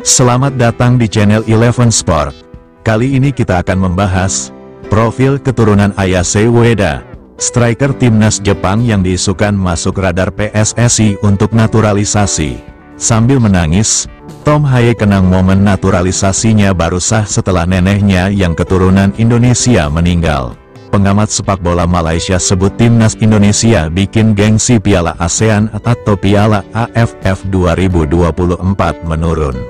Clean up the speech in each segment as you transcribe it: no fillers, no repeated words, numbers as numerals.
Selamat datang di channel Eleven Sport. Kali ini kita akan membahas profil keturunan Ayase Ueda, striker timnas Jepang yang diisukan masuk radar PSSI untuk naturalisasi. Sambil menangis, Tom Haye kenang momen naturalisasinya baru sah setelah neneknya yang keturunan Indonesia meninggal. Pengamat sepak bola Malaysia sebut timnas Indonesia bikin gengsi Piala ASEAN atau Piala AFF 2024 menurun.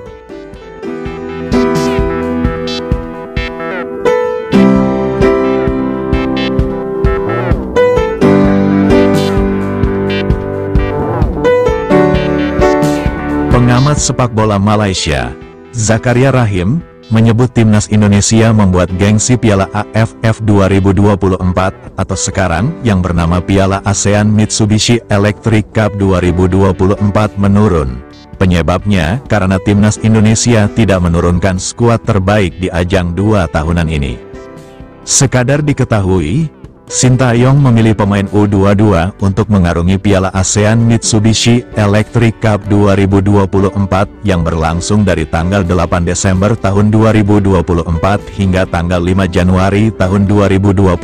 Pengamat sepak bola Malaysia, Zakaria Rahim, menyebut timnas Indonesia membuat gengsi Piala AFF 2024 atau sekarang yang bernama Piala ASEAN Mitsubishi Electric Cup 2024 menurun. Penyebabnya karena timnas Indonesia tidak menurunkan skuad terbaik di ajang 2 tahunan ini. Sekadar diketahui, Sintayong memilih pemain U22 untuk mengarungi Piala ASEAN Mitsubishi Electric Cup 2024 yang berlangsung dari tanggal 8 Desember tahun 2024 hingga tanggal 5 Januari tahun 2025.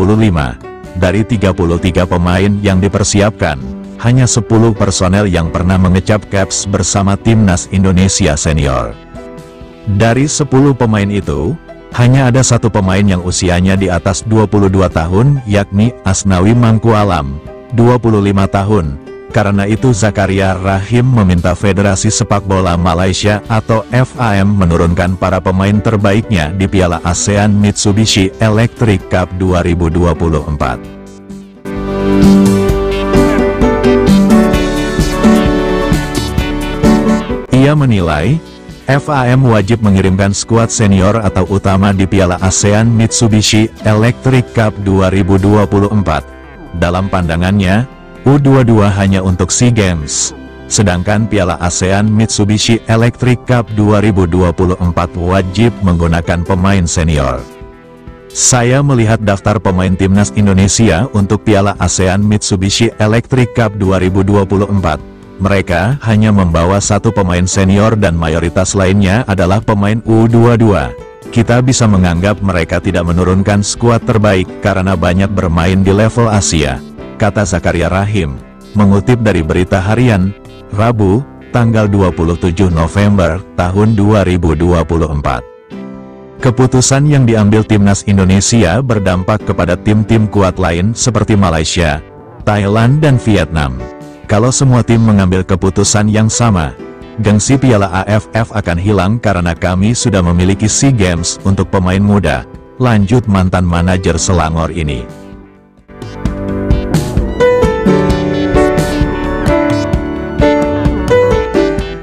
Dari 33 pemain yang dipersiapkan, hanya 10 personel yang pernah mengecap caps bersama timnas Indonesia senior. Dari 10 pemain itu, hanya ada satu pemain yang usianya di atas 22 tahun, yakni Asnawi Mangkualam, 25 tahun. Karena itu Zakaria Rahim meminta Federasi Sepak Bola Malaysia atau FAM menurunkan para pemain terbaiknya di Piala ASEAN Mitsubishi Electric Cup 2024. Ia menilai, FAM wajib mengirimkan skuad senior atau utama di Piala ASEAN Mitsubishi Electric Cup 2024. Dalam pandangannya, U22 hanya untuk SEA Games, sedangkan Piala ASEAN Mitsubishi Electric Cup 2024 wajib menggunakan pemain senior. Saya melihat daftar pemain timnas Indonesia untuk Piala ASEAN Mitsubishi Electric Cup 2024. Mereka hanya membawa satu pemain senior dan mayoritas lainnya adalah pemain U22. Kita bisa menganggap mereka tidak menurunkan skuad terbaik karena banyak bermain di level Asia, kata Zakaria Rahim, mengutip dari Berita Harian, Rabu, tanggal 27 November tahun 2024. Keputusan yang diambil timnas Indonesia berdampak kepada tim-tim kuat lain seperti Malaysia, Thailand dan Vietnam. Kalau semua tim mengambil keputusan yang sama, gengsi Piala AFF akan hilang karena kami sudah memiliki SEA Games untuk pemain muda, lanjut mantan manajer Selangor ini.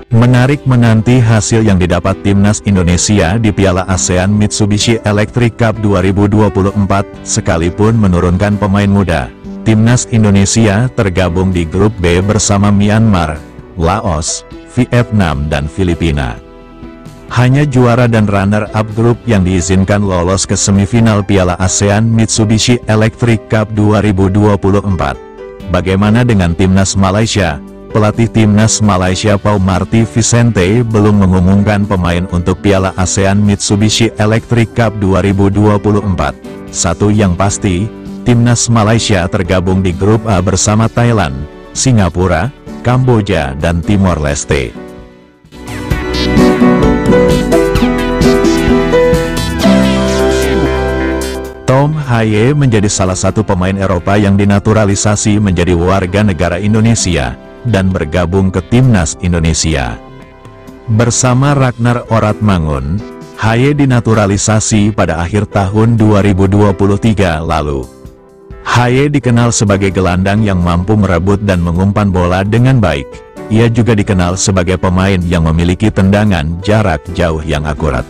Menarik menanti hasil yang didapat timnas Indonesia di Piala ASEAN Mitsubishi Electric Cup 2024, sekalipun menurunkan pemain muda. Timnas Indonesia tergabung di grup B bersama Myanmar, Laos, Vietnam dan Filipina. Hanya juara dan runner-up grup yang diizinkan lolos ke semifinal Piala ASEAN Mitsubishi Electric Cup 2024. Bagaimana dengan timnas Malaysia? Pelatih timnas Malaysia Pau Marty Vicente belum mengumumkan pemain untuk Piala ASEAN Mitsubishi Electric Cup 2024. Satu yang pasti, timnas Malaysia tergabung di grup A bersama Thailand, Singapura, Kamboja dan Timor Leste. Tom Haye menjadi salah satu pemain Eropa yang dinaturalisasi menjadi warga negara Indonesia dan bergabung ke timnas Indonesia. Bersama Ragnar Oratmangun, Haye dinaturalisasi pada akhir tahun 2023 lalu. Haye dikenal sebagai gelandang yang mampu merebut dan mengumpan bola dengan baik. Ia juga dikenal sebagai pemain yang memiliki tendangan jarak jauh yang akurat.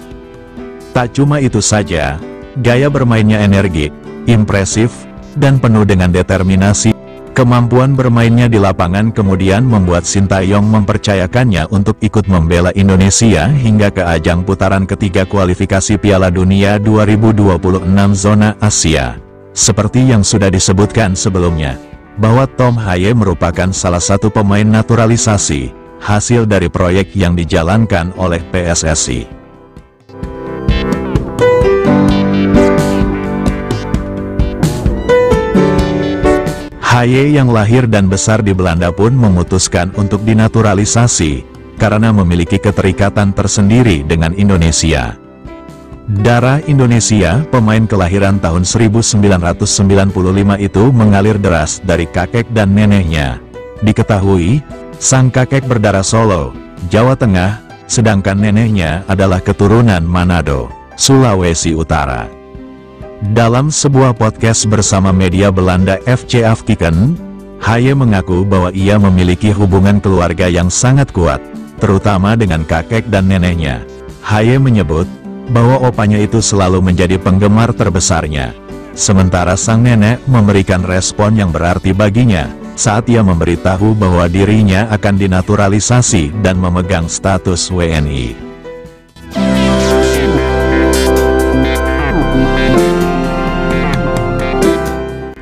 Tak cuma itu saja, gaya bermainnya energik, impresif, dan penuh dengan determinasi. Kemampuan bermainnya di lapangan kemudian membuat Sintayong mempercayakannya untuk ikut membela Indonesia hingga ke ajang putaran ketiga kualifikasi Piala Dunia 2026 zona Asia. Seperti yang sudah disebutkan sebelumnya, bahwa Tom Haye merupakan salah satu pemain naturalisasi, hasil dari proyek yang dijalankan oleh PSSI. Haye yang lahir dan besar di Belanda pun memutuskan untuk dinaturalisasi, karena memiliki keterikatan tersendiri dengan Indonesia. Darah Indonesia, pemain kelahiran tahun 1995 itu mengalir deras dari kakek dan neneknya. Diketahui, sang kakek berdarah Solo, Jawa Tengah, sedangkan neneknya adalah keturunan Manado, Sulawesi Utara. Dalam sebuah podcast bersama media Belanda FC Afkiken, Haye mengaku bahwa ia memiliki hubungan keluarga yang sangat kuat, terutama dengan kakek dan neneknya. Haye menyebut bahwa opanya itu selalu menjadi penggemar terbesarnya. Sementara sang nenek memberikan respon yang berarti baginya, saat ia memberitahu bahwa dirinya akan dinaturalisasi dan memegang status WNI.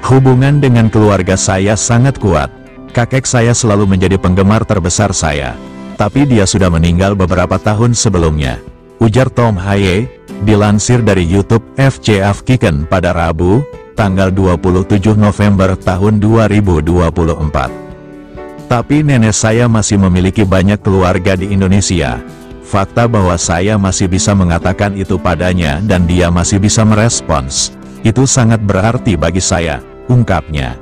Hubungan dengan keluarga saya sangat kuat. Kakek saya selalu menjadi penggemar terbesar saya. Tapi dia sudah meninggal beberapa tahun sebelumnya, ujar Tom Haye, dilansir dari YouTube FC Afkiken pada Rabu, tanggal 27 November tahun 2024. Tapi nenek saya masih memiliki banyak keluarga di Indonesia. Fakta bahwa saya masih bisa mengatakan itu padanya dan dia masih bisa merespons, itu sangat berarti bagi saya, ungkapnya.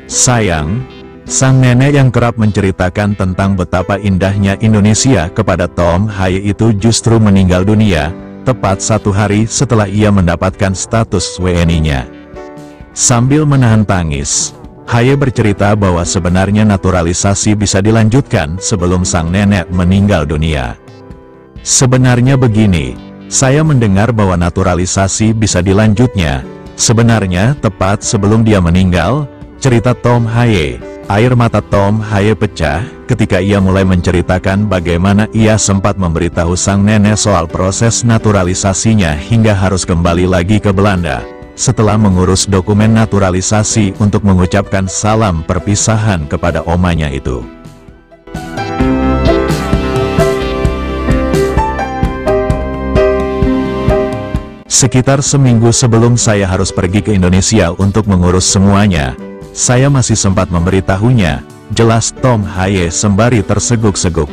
Sayang, sang nenek yang kerap menceritakan tentang betapa indahnya Indonesia kepada Tom Haye itu justru meninggal dunia, tepat 1 hari setelah ia mendapatkan status WNI-nya. Sambil menahan tangis, Haye bercerita bahwa sebenarnya naturalisasi bisa dilanjutkan sebelum sang nenek meninggal dunia. Sebenarnya begini, saya mendengar bahwa naturalisasi bisa dilanjutnya, sebenarnya tepat sebelum dia meninggal, cerita Tom Haye. Air mata Tom Haye pecah ketika ia mulai menceritakan bagaimana ia sempat memberitahu sang nenek soal proses naturalisasinya hingga harus kembali lagi ke Belanda setelah mengurus dokumen naturalisasi untuk mengucapkan salam perpisahan kepada omanya itu. Sekitar seminggu sebelum saya harus pergi ke Indonesia untuk mengurus semuanya, saya masih sempat memberitahunya, jelas Tom Haye sembari terseguk-seguk.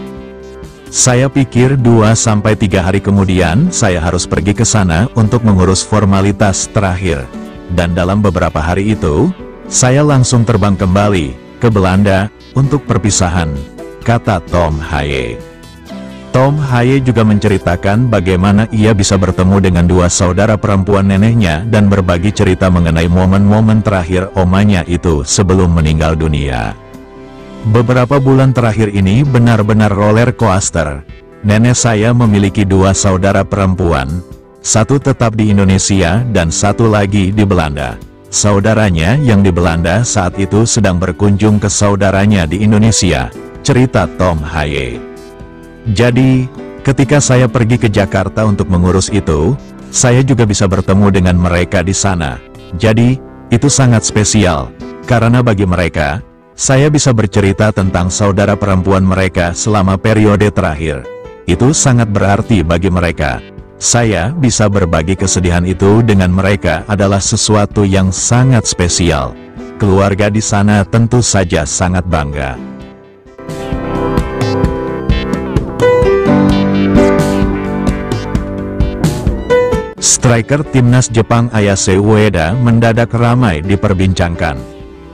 Saya pikir 2-3 hari kemudian saya harus pergi ke sana untuk mengurus formalitas terakhir. Dan dalam beberapa hari itu, saya langsung terbang kembali ke Belanda untuk perpisahan, kata Tom Haye. Tom Haye juga menceritakan bagaimana ia bisa bertemu dengan 2 saudara perempuan neneknya dan berbagi cerita mengenai momen-momen terakhir omanya itu sebelum meninggal dunia. Beberapa bulan terakhir ini benar-benar roller coaster. Nenek saya memiliki 2 saudara perempuan, satu tetap di Indonesia dan satu lagi di Belanda. Saudaranya yang di Belanda saat itu sedang berkunjung ke saudaranya di Indonesia, cerita Tom Haye. Jadi, ketika saya pergi ke Jakarta untuk mengurus itu, saya juga bisa bertemu dengan mereka di sana. Jadi, itu sangat spesial, karena bagi mereka, saya bisa bercerita tentang saudara perempuan mereka selama periode terakhir. Itu sangat berarti bagi mereka. Saya bisa berbagi kesedihan itu dengan mereka adalah sesuatu yang sangat spesial. Keluarga di sana tentu saja sangat bangga. Striker timnas Jepang Ayase Ueda mendadak ramai diperbincangkan.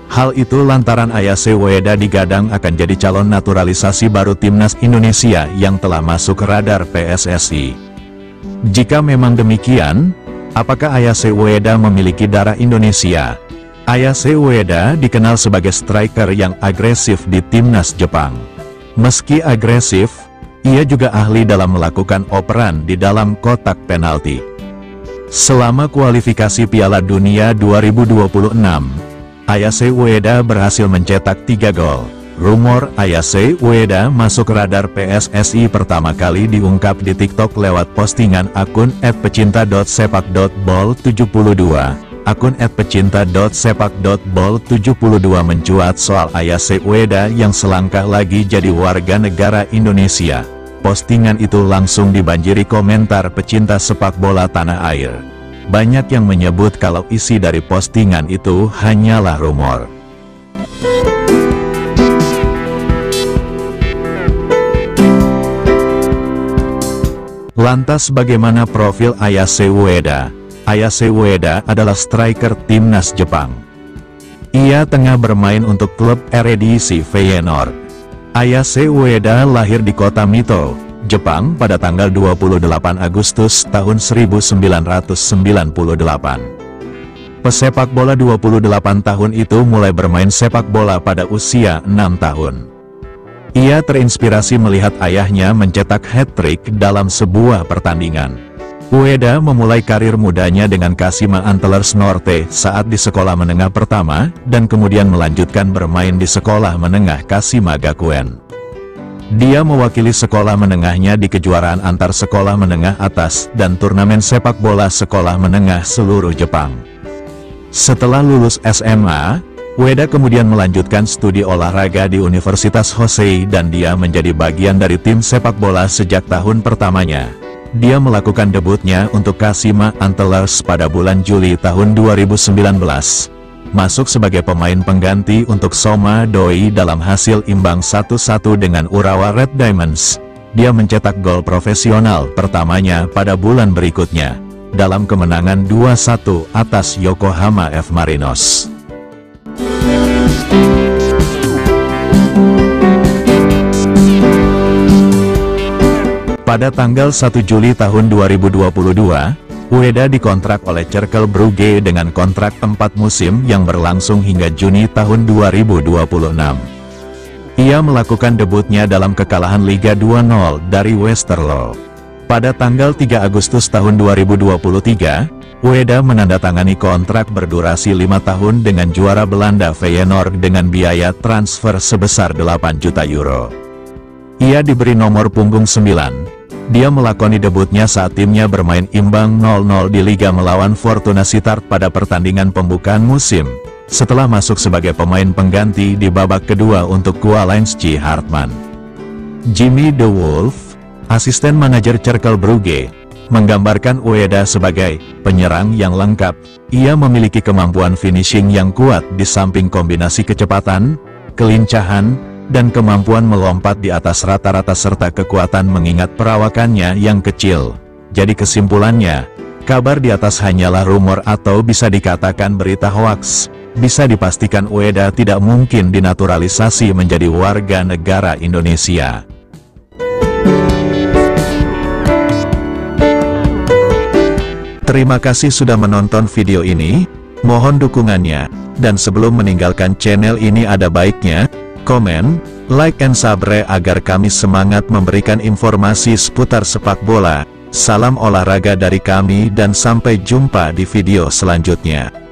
Hal itu lantaran Ayase Ueda digadang akan jadi calon naturalisasi baru timnas Indonesia yang telah masuk radar PSSI. Jika memang demikian, apakah Ayase Ueda memiliki darah Indonesia? Ayase Ueda dikenal sebagai striker yang agresif di timnas Jepang. Meski agresif, ia juga ahli dalam melakukan operan di dalam kotak penalti. Selama kualifikasi Piala Dunia 2026, Ayase Ueda berhasil mencetak 3 gol. Rumor Ayase Ueda masuk radar PSSI pertama kali diungkap di TikTok lewat postingan akun @pecinta.sepak.bol72. Akun @pecinta.sepak.bol72 mencuat soal Ayase Ueda yang selangkah lagi jadi warga negara Indonesia. Postingan itu langsung dibanjiri komentar pecinta sepak bola tanah air. Banyak yang menyebut kalau isi dari postingan itu hanyalah rumor. Lantas bagaimana profil Ayase Ueda? Ayase Ueda adalah striker timnas Jepang. Ia tengah bermain untuk klub Eredivisie Feyenoord. Ayase Ueda lahir di kota Mito, Jepang pada tanggal 28 Agustus tahun 1998. Pesepak bola 28 tahun itu mulai bermain sepak bola pada usia 6 tahun. Ia terinspirasi melihat ayahnya mencetak hat-trick dalam sebuah pertandingan. Ueda memulai karir mudanya dengan Kashima Antlers Norte saat di sekolah menengah pertama, dan kemudian melanjutkan bermain di sekolah menengah Kashima Gakuen. Dia mewakili sekolah menengahnya di kejuaraan antar sekolah menengah atas dan turnamen sepak bola sekolah menengah seluruh Jepang. Setelah lulus SMA, Ueda kemudian melanjutkan studi olahraga di Universitas Hosei dan dia menjadi bagian dari tim sepak bola sejak tahun pertamanya. Dia melakukan debutnya untuk Kashima Antlers pada bulan Juli tahun 2019. Masuk sebagai pemain pengganti untuk Soma Doi dalam hasil imbang 1-1 dengan Urawa Red Diamonds. Dia mencetak gol profesional pertamanya pada bulan berikutnya, dalam kemenangan 2-1 atas Yokohama F. Marinos. Pada tanggal 1 Juli tahun 2022, Ueda dikontrak oleh Cercle Brugge dengan kontrak 4 musim yang berlangsung hingga Juni tahun 2026. Ia melakukan debutnya dalam kekalahan Liga 2-0 dari Westerlo. Pada tanggal 3 Agustus tahun 2023, Ueda menandatangani kontrak berdurasi 5 tahun dengan juara Belanda Feyenoord dengan biaya transfer sebesar 8 juta euro. Ia diberi nomor punggung 9. Dia melakoni debutnya saat timnya bermain imbang 0-0 di Liga melawan Fortuna Sittard pada pertandingan pembukaan musim, setelah masuk sebagai pemain pengganti di babak kedua untuk Kualinski Hartman. Jimmy De Wolf, asisten manajer Cercle Brugge, menggambarkan Ueda sebagai penyerang yang lengkap. Ia memiliki kemampuan finishing yang kuat di samping kombinasi kecepatan, kelincahan, dan kemampuan melompat di atas rata-rata serta kekuatan mengingat perawakannya yang kecil. Jadi kesimpulannya, kabar di atas hanyalah rumor atau bisa dikatakan berita hoaks. Bisa dipastikan Ueda tidak mungkin dinaturalisasi menjadi warga negara Indonesia. Terima kasih sudah menonton video ini, mohon dukungannya, dan sebelum meninggalkan channel ini ada baiknya komen, like, and subscribe agar kami semangat memberikan informasi seputar sepak bola. Salam olahraga dari kami dan sampai jumpa di video selanjutnya.